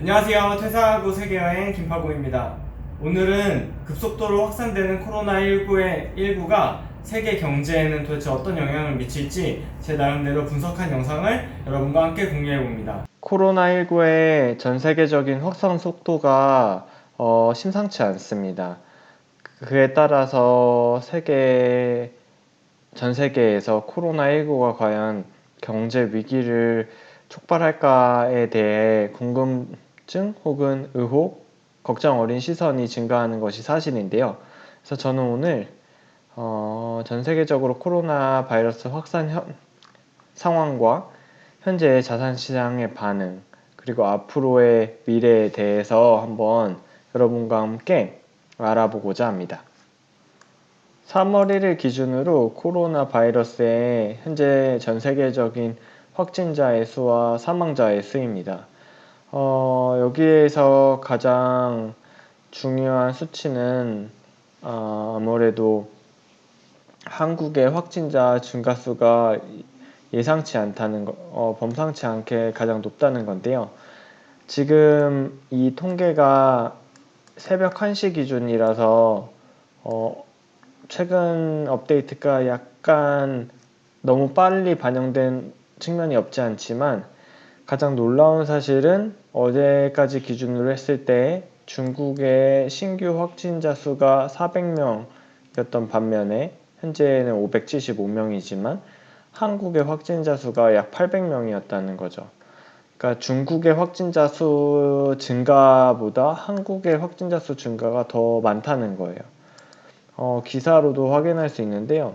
안녕하세요. 퇴사하고 세계여행 김파고입니다. 오늘은 급속도로 확산되는 코로나19가 세계 경제에는 도대체 어떤 영향을 미칠지 제 나름대로 분석한 영상을 여러분과 함께 공유해봅니다. 코로나19의 전 세계적인 확산 속도가 심상치 않습니다. 그에 따라서 전 세계에서 코로나19가 과연 경제 위기를 촉발할까에 대해 궁금증 혹은 의혹, 걱정 어린 시선이 증가하는 것이 사실인데요. 그래서 저는 오늘 전 세계적으로 코로나 바이러스 확산 상황과 현재의 자산시장의 반응, 그리고 앞으로의 미래에 대해서 한번 여러분과 함께 알아보고자 합니다. 3월 1일 기준으로 코로나 바이러스의 현재 전 세계적인 확진자의 수와 사망자의 수입니다. 여기에서 가장 중요한 수치는 아무래도 한국의 확진자 증가수가 예상치 않다는 범상치 않게 가장 높다는 건데요. 지금 이 통계가 새벽 1시 기준이라서 최근 업데이트가 약간 너무 빨리 반영된 측면이 없지 않지만 가장 놀라운 사실은 어제까지 기준으로 했을 때 중국의 신규 확진자 수가 400명이었던 반면에 현재는 575명이지만 한국의 확진자 수가 약 800명이었다는 거죠. 그러니까 중국의 확진자 수 증가보다 한국의 확진자 수 증가가 더 많다는 거예요. 기사로도 확인할 수 있는데요.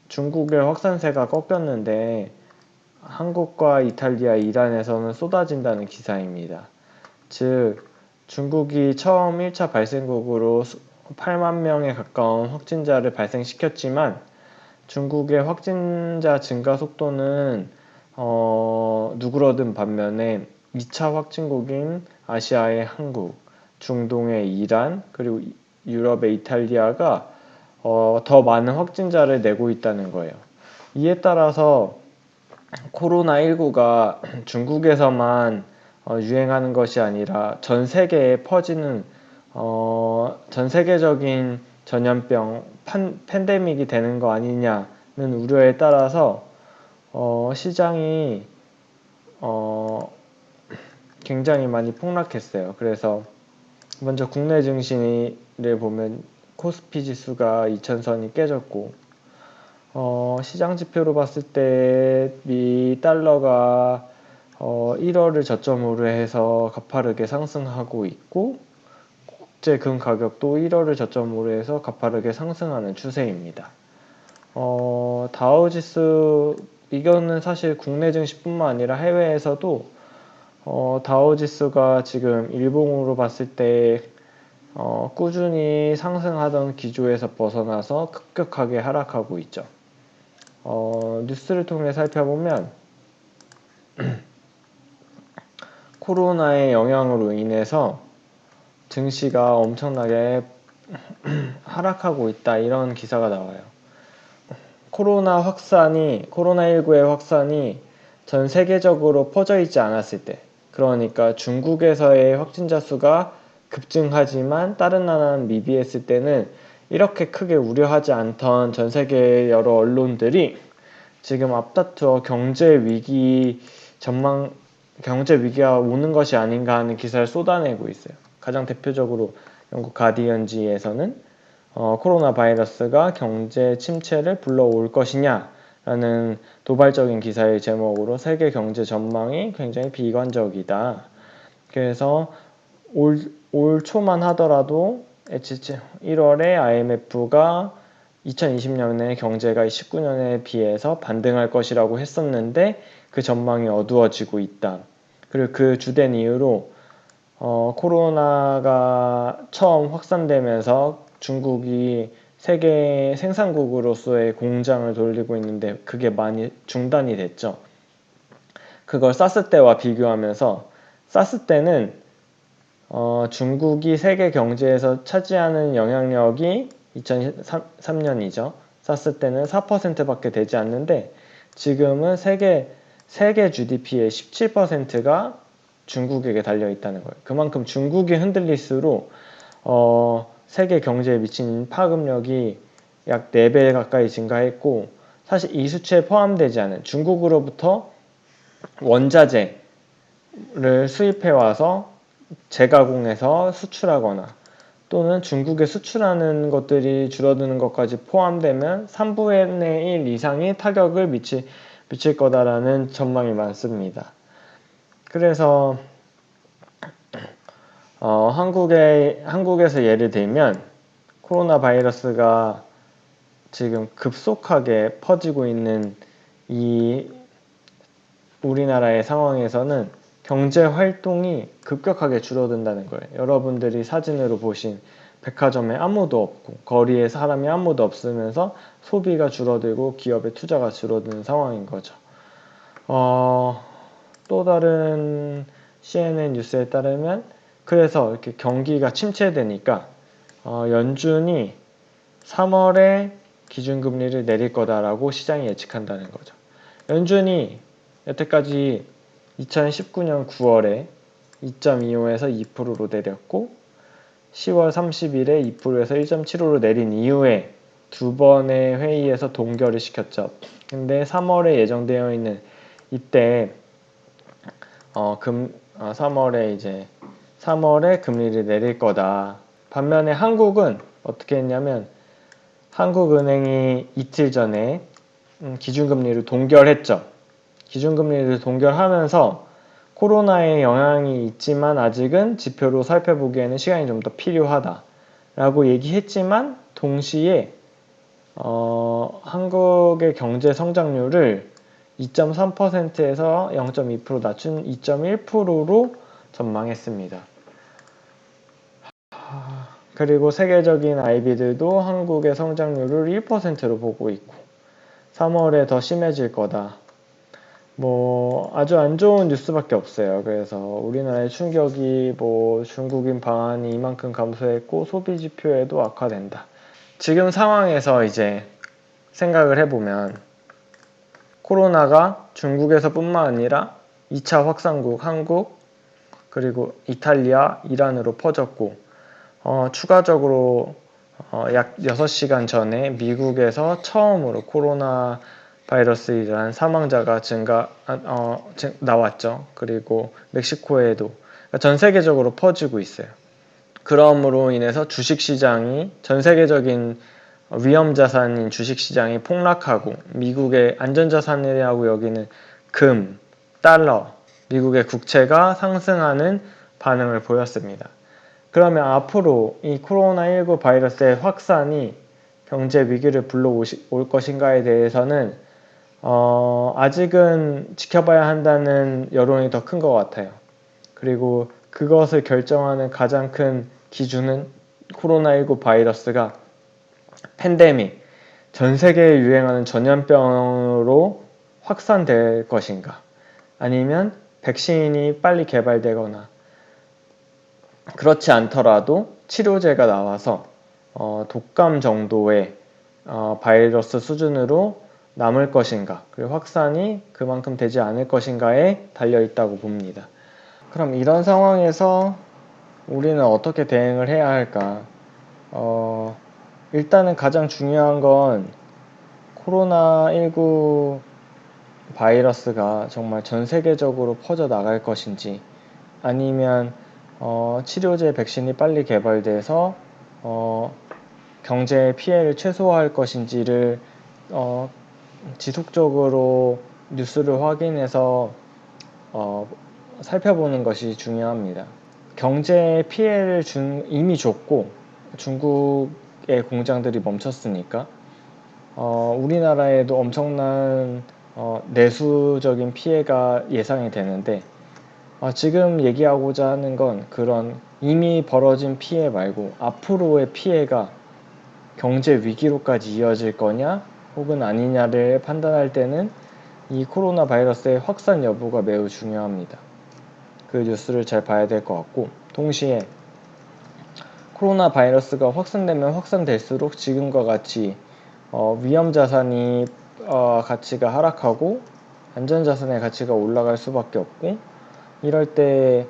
중국의 확산세가 꺾였는데 한국과 이탈리아, 이란에서는 쏟아진다는 기사입니다. 즉, 중국이 처음 1차 발생국으로 8만 명에 가까운 확진자를 발생시켰지만 중국의 확진자 증가 속도는 누그러든 반면에 2차 확진국인 아시아의 한국, 중동의 이란, 그리고 유럽의 이탈리아가 더 많은 확진자를 내고 있다는 거예요. 이에 따라서 코로나19가 중국에서만 유행하는 것이 아니라 전 세계에 퍼지는 전 세계적인 전염병 팬데믹이 되는 거 아니냐는 우려에 따라서 시장이 굉장히 많이 폭락했어요. 그래서 먼저 국내 증시를 보면 코스피 지수가 2000선이 깨졌고 시장 지표로 봤을 때 미 달러가 1월을 저점으로 해서 가파르게 상승하고 있고 국제 금 가격도 1월을 저점으로 해서 가파르게 상승하는 추세입니다. 다우지수 이거는 사실 국내 증시뿐만 아니라 해외에서도 다우지수가 지금 일봉으로 봤을 때 꾸준히 상승하던 기조에서 벗어나서 급격하게 하락하고 있죠. 뉴스를 통해 살펴보면 코로나의 영향으로 인해서 증시가 엄청나게 하락하고 있다 이런 기사가 나와요. 코로나19의 확산이 전 세계적으로 퍼져 있지 않았을 때, 그러니까 중국에서의 확진자 수가 급증하지만 다른 나라는 미비했을 때는 이렇게 크게 우려하지 않던 전 세계 여러 언론들이 지금 앞다투어 경제 위기가 오는 것이 아닌가 하는 기사를 쏟아내고 있어요. 가장 대표적으로 영국 가디언지에서는 코로나 바이러스가 경제 침체를 불러올 것이냐라는 도발적인 기사의 제목으로 세계 경제 전망이 굉장히 비관적이다. 그래서 올 초만 하더라도 1월에 IMF가 2020년에 경제가 19년에 비해서 반등할 것이라고 했었는데 그 전망이 어두워지고 있다. 그리고 그 주된 이유로 코로나가 처음 확산되면서 중국이 세계 생산국으로서의 공장을 돌리고 있는데 그게 많이 중단이 됐죠. 그걸 사스 때와 비교하면서 사스 때는 중국이 세계 경제에서 차지하는 영향력이 2003년이죠. 사스 때는 4%밖에 되지 않는데 지금은 세계 GDP의 17%가 중국에게 달려 있다는 거예요. 그만큼 중국이 흔들릴수록 세계 경제에 미친 파급력이 약 4배 가까이 증가했고, 사실 이 수치에 포함되지 않은 중국으로부터 원자재를 수입해와서 재가공해서 수출하거나 또는 중국에 수출하는 것들이 줄어드는 것까지 포함되면 3분의 1 이상이 타격을 미칠 거다라는 전망이 많습니다. 그래서 한국에서 예를 들면 코로나 바이러스가 지금 급속하게 퍼지고 있는 이 우리나라의 상황에서는 경제 활동이 급격하게 줄어든다는 거예요. 여러분들이 사진으로 보신 백화점에 아무도 없고 거리에 사람이 아무도 없으면서 소비가 줄어들고 기업의 투자가 줄어드는 상황인 거죠. 또 다른 CNN 뉴스에 따르면 그래서 이렇게 경기가 침체되니까 연준이 3월에 기준금리를 내릴 거다라고 시장이 예측한다는 거죠. 연준이 여태까지 2019년 9월에 2.25에서 2%로 내렸고 10월 30일에 2%에서 1.75로 내린 이후에 두 번의 회의에서 동결을 시켰죠. 근데 3월에 예정되어 있는 이때 3월에 금리를 내릴 거다. 반면에 한국은 어떻게 했냐면 한국은행이 이틀 전에 기준금리를 동결했죠. 기준금리를 동결하면서 코로나의 영향이 있지만 아직은 지표로 살펴보기에는 시간이 좀 더 필요하다 라고 얘기했지만 동시에 한국의 경제 성장률을 2.3%에서 0.2% 낮춘 2.1%로 전망했습니다. 그리고 세계적인 IB들도 한국의 성장률을 1%로 보고 있고 3월에 더 심해질 거다. 아주 안 좋은 뉴스밖에 없어요. 그래서 우리나라의 충격이 중국인 방한이 이만큼 감소했고 소비 지표에도 악화된다. 지금 상황에서 이제 생각을 해보면 코로나가 중국에서 뿐만 아니라 2차 확산국 한국 그리고 이탈리아, 이란으로 퍼졌고 추가적으로 약 6시간 전에 미국에서 처음으로 코로나 바이러스에 대한 사망자가 나왔죠. 그리고 멕시코에도 전 세계적으로 퍼지고 있어요. 그러므로 인해서 주식시장이 전 세계적인 위험자산인 주식시장이 폭락하고 미국의 안전자산이라고 여기는 금, 달러, 미국의 국채가 상승하는 반응을 보였습니다. 그러면 앞으로 이 코로나19 바이러스의 확산이 경제 위기를 불러올 것인가에 대해서는 아직은 지켜봐야 한다는 여론이 더 큰 것 같아요. 그리고 그것을 결정하는 가장 큰 기준은 코로나19 바이러스가 팬데믹, 전 세계에 유행하는 전염병으로 확산될 것인가 아니면 백신이 빨리 개발되거나 그렇지 않더라도 치료제가 나와서 독감 정도의 바이러스 수준으로 남을 것인가 그리고 확산이 그만큼 되지 않을 것인가에 달려있다고 봅니다. 그럼 이런 상황에서 우리는 어떻게 대응을 해야 할까? 일단은 가장 중요한 건 코로나19 바이러스가 정말 전 세계적으로 퍼져 나갈 것인지 아니면 치료제 백신이 빨리 개발돼서 경제의 피해를 최소화할 것인지를 지속적으로 뉴스를 확인해서 살펴보는 것이 중요합니다. 경제에 피해를 이미 줬고 중국의 공장들이 멈췄으니까 우리나라에도 엄청난 내수적인 피해가 예상이 되는데 지금 얘기하고자 하는 건 그런 이미 벌어진 피해 말고 앞으로의 피해가 경제 위기로까지 이어질 거냐 혹은 아니냐를 판단할 때는 이 코로나 바이러스의 확산 여부가 매우 중요합니다. 그 뉴스를 잘 봐야 될 것 같고 동시에 코로나 바이러스가 확산되면 확산될수록 지금과 같이 위험자산이 가치가 하락하고 안전자산의 가치가 올라갈 수밖에 없고 이럴 때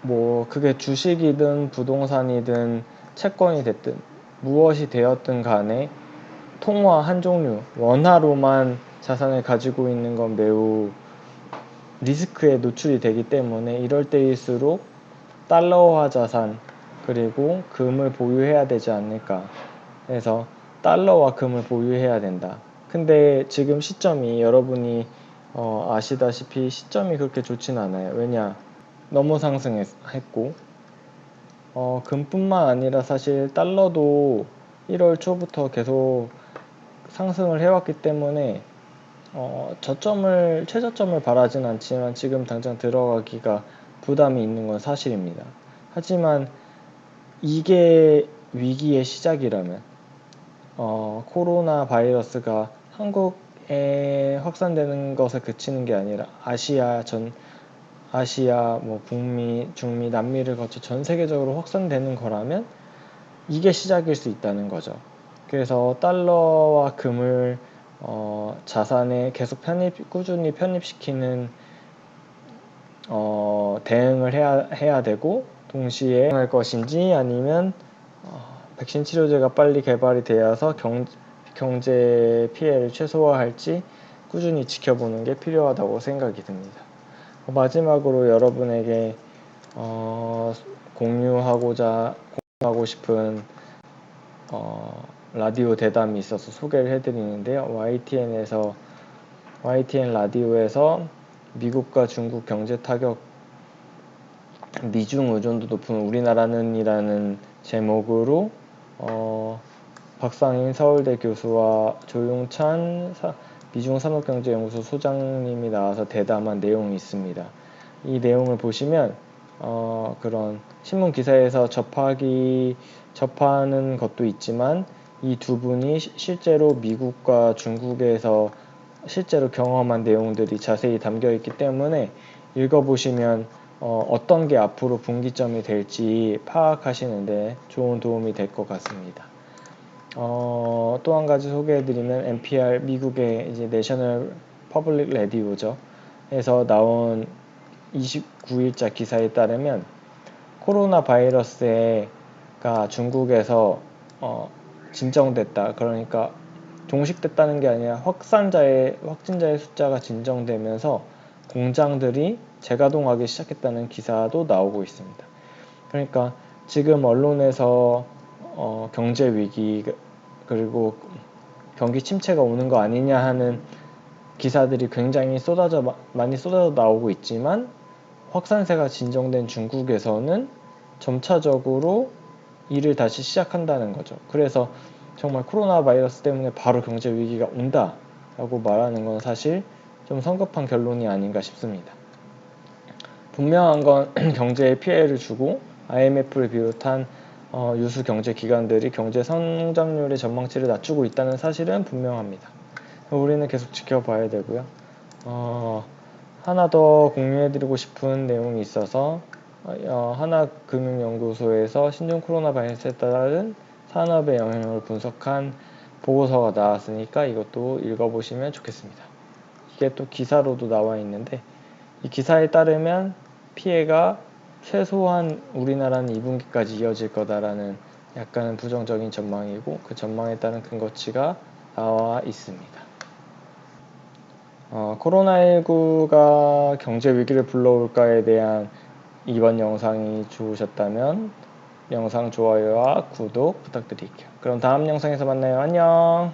뭐 그게 주식이든 부동산이든 채권이 됐든 무엇이 되었든 간에 통화 한 종류, 원화로만 자산을 가지고 있는 건 매우 리스크에 노출이 되기 때문에 이럴 때일수록 달러화 자산 그리고 금을 보유해야 되지 않을까 해서 달러와 금을 보유해야 된다. 근데 지금 시점이 여러분이 아시다시피 시점이 그렇게 좋진 않아요. 왜냐? 너무 상승했고 금뿐만 아니라 사실 달러도 1월 초부터 계속 상승을 해왔기 때문에 최저점을 바라진 않지만 지금 당장 들어가기가 부담이 있는 건 사실입니다. 하지만 이게 위기의 시작이라면 코로나 바이러스가 한국에 확산되는 것에 그치는 게 아니라 아시아, 뭐 북미, 중미, 남미를 거쳐 전 세계적으로 확산되는 거라면 이게 시작일 수 있다는 거죠. 그래서 달러와 금을 자산에 계속 꾸준히 편입시키는 대응을 해야 되고 동시에 할 것인지 아니면 백신 치료제가 빨리 개발이 되어서 경제 피해를 최소화할지 꾸준히 지켜보는 게 필요하다고 생각이 듭니다. 마지막으로 여러분에게 공유하고 싶은 라디오 대담이 있어서 소개를 해드리는데요. YTN 라디오에서 미국과 중국 경제 타격, 미중 의존도 높은 우리나라는 이라는 제목으로 박상인 서울대 교수와 조용찬 미중산업경제연구소 소장님이 나와서 대담한 내용이 있습니다. 이 내용을 보시면 그런 신문 기사에서 접하는 것도 있지만 이 두 분이 실제로 미국과 중국에서 실제로 경험한 내용들이 자세히 담겨 있기 때문에 읽어보시면 어떤 게 앞으로 분기점이 될지 파악하시는데 좋은 도움이 될 것 같습니다. 또 한 가지 소개해드리면 NPR 미국의 이제 내셔널 퍼블릭 레디오죠. 에서 나온 29일자 기사에 따르면 코로나 바이러스가 중국에서 진정됐다. 그러니까 종식됐다는 게 아니라 확진자의 숫자가 진정되면서 공장들이 재가동하기 시작했다는 기사도 나오고 있습니다. 그러니까 지금 언론에서 경제 위기 그리고 경기 침체가 오는 거 아니냐 하는 기사들이 굉장히 많이 쏟아져 나오고 있지만 확산세가 진정된 중국에서는 점차적으로 일을 다시 시작한다는 거죠. 그래서 정말 코로나 바이러스 때문에 바로 경제 위기가 온다 라고 말하는 건 사실 좀 성급한 결론이 아닌가 싶습니다. 분명한 건 경제에 피해를 주고 IMF를 비롯한 유수 경제 기관들이 경제 성장률의 전망치를 낮추고 있다는 사실은 분명합니다. 우리는 계속 지켜봐야 되고요. 하나 더 공유해드리고 싶은 내용이 있어서 하나금융연구소에서 신종 코로나 바이러스에 따른 산업의 영향을 분석한 보고서가 나왔으니까 이것도 읽어보시면 좋겠습니다. 이게 또 기사로도 나와 있는데 이 기사에 따르면 피해가 최소한 우리나라는 2분기까지 이어질 거다라는 약간은 부정적인 전망이고 그 전망에 따른 근거치가 나와 있습니다. 코로나19가 경제 위기를 불러올까에 대한 이번 영상이 좋으셨다면 영상 좋아요와 구독 부탁드릴게요. 그럼 다음 영상에서 만나요. 안녕.